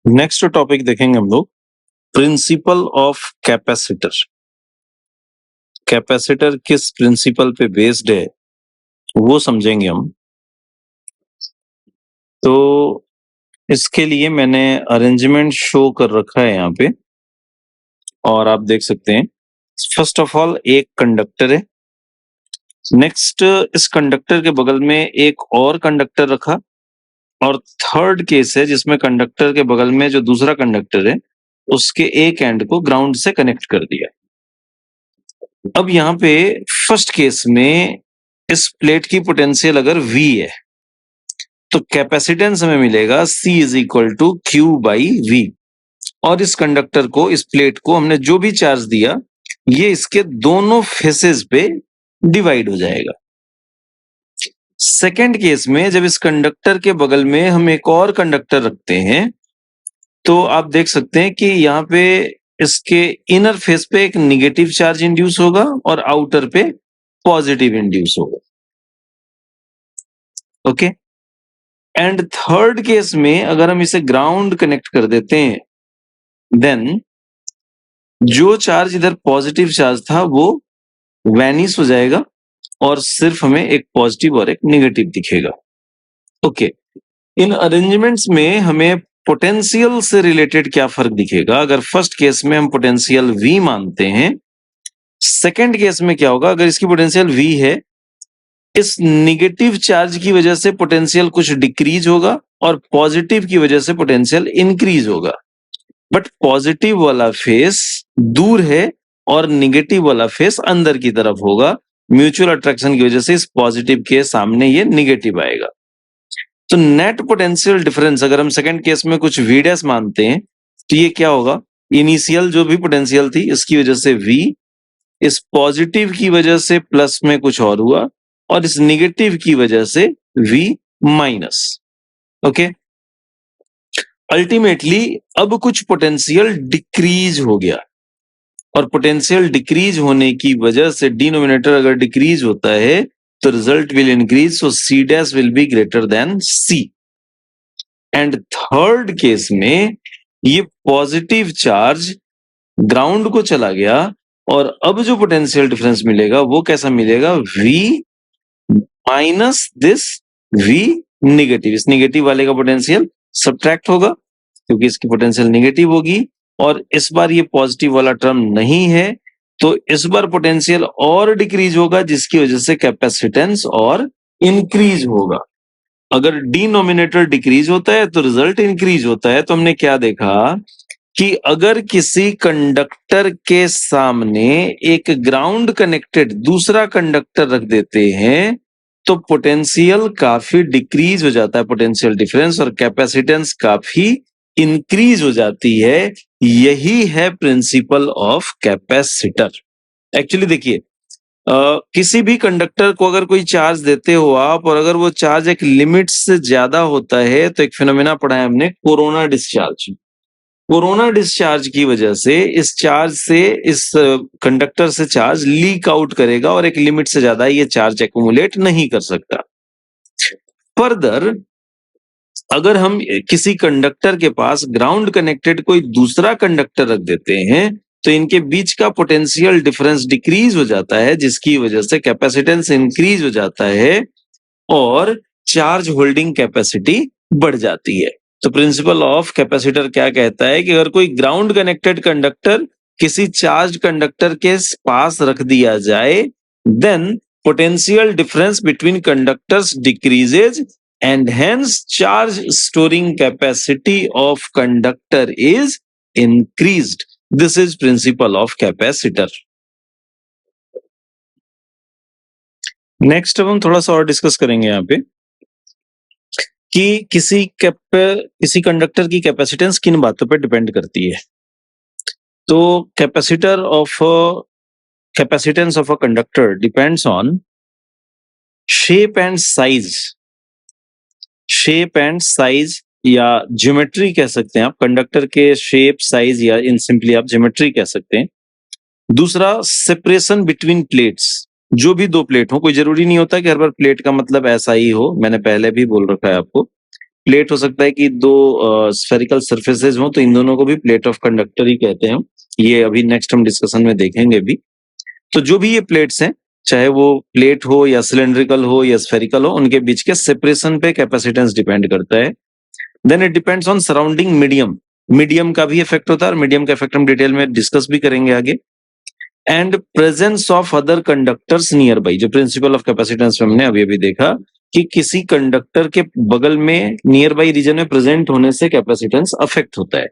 Next topic देखेंगे हम लोग प्रिंसिपल ऑफ कैपेसिटर। कैपेसिटर किस प्रिंसिपल पे बेस्ड है वो समझेंगे हम। तो इसके लिए मैंने अरेंजमेंट शो कर रखा है यहाँ पे और आप देख सकते हैं। फर्स्ट ऑफ ऑल एक कंडक्टर है, नेक्स्ट इस कंडक्टर के बगल में एक और कंडक्टर रखा और थर्ड केस है जिसमें कंडक्टर के बगल में जो दूसरा कंडक्टर है उसके एक एंड को ग्राउंड से कनेक्ट कर दिया। अब यहाँ पे फर्स्ट केस में इस प्लेट की पोटेंशियल अगर V है तो कैपेसिटेंस हमें मिलेगा C is equal to Q by V। और इस कंडक्टर को, इस प्लेट को हमने जो भी चार्ज दिया ये इसके दोनों फेसेस पे डिवाइड हो जाएगा। सेकेंड केस में जब इस कंडक्टर के बगल में हम एक और कंडक्टर रखते हैं तो आप देख सकते हैं कि यहाँ पे इसके इनर फेस पे एक निगेटिव चार्ज इंड्यूस होगा और आउटर पे पॉजिटिव इंड्यूस होगा। ओके, एंड थर्ड केस में अगर हम इसे ग्राउंड कनेक्ट कर देते हैं देन जो चार्ज इधर पॉजिटिव चार्ज था वो वैनिश हो जाएगा और सिर्फ हमें एक पॉजिटिव और एक नेगेटिव दिखेगा। ओके, इन अरेंजमेंट्स में हमें पोटेंशियल से रिलेटेड क्या फर्क दिखेगा? अगर फर्स्ट केस में हम पोटेंशियल V मानते हैं, सेकेंड केस में क्या होगा? अगर इसकी पोटेंशियल V है, इस निगेटिव चार्ज की वजह से पोटेंशियल कुछ डिक्रीज होगा और पॉजिटिव की वजह से पोटेंशियल इंक्रीज होगा। बट पॉजिटिव वाला फेस दूर है और निगेटिव वाला फेस अंदर की तरफ होगा। म्यूचुअल अट्रैक्शन की वजह से इस पॉजिटिव के सामने ये निगेटिव आएगा। तो नेट पोटेंशियल डिफरेंस अगर हम सेकंड केस में कुछ V डैश मानते हैं तो ये क्या होगा? इनिशियल जो भी पोटेंशियल थी इसकी वजह से V, इस पॉजिटिव की वजह से प्लस में कुछ और हुआ और इस निगेटिव की वजह से V माइनस। ओके, अल्टीमेटली अब कुछ पोटेंशियल डिक्रीज हो गया और पोटेंशियल डिक्रीज होने की वजह से डिनोमिनेटर अगर डिक्रीज होता है तो result will increase, so C dash will be greater than C। And third case में ये पॉजिटिव चार्ज ग्राउंड को चला गया और अब जो पोटेंशियल डिफरेंस मिलेगा वो कैसा मिलेगा? V minus this V negative. इस निगेटिव वाले का पोटेंशियल सब्ट्रैक्ट होगा क्योंकि इसकी पोटेंशियल निगेटिव होगी और इस बार ये पॉजिटिव वाला टर्म नहीं है तो इस बार पोटेंशियल और डिक्रीज होगा जिसकी वजह से कैपेसिटेंस और इंक्रीज होगा। अगर डिनोमिनेटर डिक्रीज होता है तो रिजल्ट इंक्रीज होता है। तो हमने क्या देखा कि अगर किसी कंडक्टर के सामने एक ग्राउंड कनेक्टेड दूसरा कंडक्टर रख देते हैं तो पोटेंशियल काफी डिक्रीज हो जाता है, पोटेंशियल डिफरेंस, और कैपेसिटेंस काफी इंक्रीज हो जाती है। यही है प्रिंसिपल ऑफ कैपेसिटर। एक्चुअली देखिए, किसी भी कंडक्टर को अगर कोई चार्ज देते हो आप और अगर वो चार्ज एक लिमिट से ज्यादा होता है तो एक फिनोमेना पढ़ा है हमने, कोरोना डिस्चार्ज। कोरोना डिस्चार्ज की वजह से इस चार्ज से, इस कंडक्टर से चार्ज लीक आउट करेगा और एक लिमिट से ज्यादा ये चार्ज एक्यूमुलेट नहीं कर सकता। फर्दर अगर हम किसी कंडक्टर के पास ग्राउंड कनेक्टेड कोई दूसरा कंडक्टर रख देते हैं तो इनके बीच का पोटेंशियल डिफरेंस डिक्रीज हो जाता है जिसकी वजह से कैपेसिटेंस इंक्रीज हो जाता है और चार्ज होल्डिंग कैपेसिटी बढ़ जाती है। तो प्रिंसिपल ऑफ कैपेसिटर क्या कहता है कि अगर कोई ग्राउंड कनेक्टेड कंडक्टर किसी चार्ज कंडक्टर के पास रख दिया जाए then potential difference between conductors decreases and hence charge storing capacity of conductor is increased. This is principle of capacitor. Next अब हम थोड़ा सा और डिस्कस करेंगे यहाँ पे कि किसी कंडक्टर की कैपेसिटेंस किन बातों पे डिपेंड करती है। तो capacitance of a conductor depends on shape and size. Shape and size या ज्योमेट्री कह सकते हैं आप, कंडक्टर के शेप, साइज या इन सिंपली आप ज्योमेट्री कह सकते हैं। दूसरा सेपरेशन बिटवीन प्लेट्स, जो भी दो प्लेट हो, कोई जरूरी नहीं होता कि हर बार प्लेट का मतलब ऐसा ही हो, मैंने पहले भी बोल रखा है आपको। प्लेट हो सकता है कि दो स्फेरिकल सरफेसेस हो, तो इन दोनों को भी प्लेट ऑफ कंडक्टर ही कहते हैं। ये अभी नेक्स्ट हम डिस्कशन में देखेंगे भी। तो जो भी ये प्लेट्स हैं, चाहे वो प्लेट हो या सिलेंड्रिकल हो या स्फेरिकल हो, उनके बीच के सेपरेशन पे कैपेसिटेंस डिपेंड करता है। Then it depends on surrounding medium. Medium का भी इफेक्ट होता है, और मीडियम का इफेक्ट हम डिटेल में डिस्कस भी करेंगे आगे। And presence of other conductors near by, जो प्रिंसिपल ऑफ कैपेसिटेंस में हमने अभी अभी देखा कि किसी कंडक्टर के बगल में नियर बाई रीजन में प्रेजेंट होने से कैपेसिटेंस अफेक्ट होता है।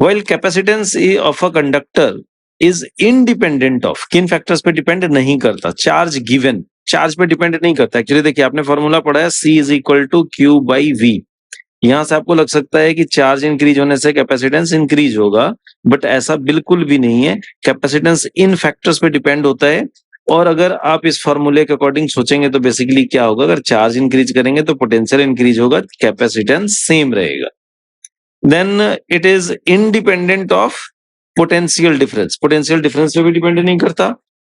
While capacitance of a conductor is independent of, किन फैक्टर्स पे डिपेंड नहीं करता? चार्ज गिवन, चार्ज पे डिपेंड नहीं करता। एक्चुअली देखिए, आपने फॉर्मूला पढ़ा है C is equal to Q by V. यहां से आपको लग सकता है कि चार्ज इंक्रीज होने से कैपेसिटेंस इंक्रीज होगा, बट ऐसा बिल्कुल भी नहीं है। कैपेसिटेंस इन फैक्टर्स पे डिपेंड होता है। और अगर आप इस फॉर्मूले के अकॉर्डिंग सोचेंगे तो बेसिकली क्या होगा, अगर चार्ज इंक्रीज करेंगे तो पोटेंशियल इंक्रीज होगा, कैपेसिटेंस सेम रहेगा। Then it is independent of potential difference. Potential difference पे भी डिपेंड नहीं करता।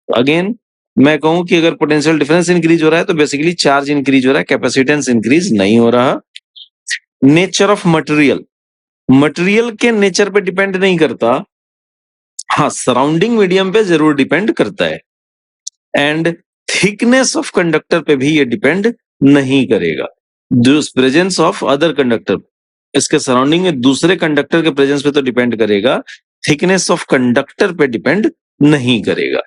अगेन मैं कहूं कि अगर पोटेंशियल डिफरेंस इंक्रीज हो रहा है तो बेसिकली चार्ज इंक्रीज हो रहा है, कैपेसिटेंस इंक्रीज नहीं हो रहा। नेचर ऑफ मटेरियल, मटेरियल के नेचर पे डिपेंड नहीं करता, हाँ सराउंडिंग मीडियम पे जरूर डिपेंड करता है। एंड थिकनेस ऑफ कंडक्टर पे भी ये डिपेंड नहीं करेगा। जो प्रेजेंस ऑफ अदर कंडक्टर, इसके सराउंडिंग में दूसरे कंडक्टर के प्रेजेंस पे तो डिपेंड करेगा, थिकनेस ऑफ कंडक्टर पे डिपेंड नहीं करेगा।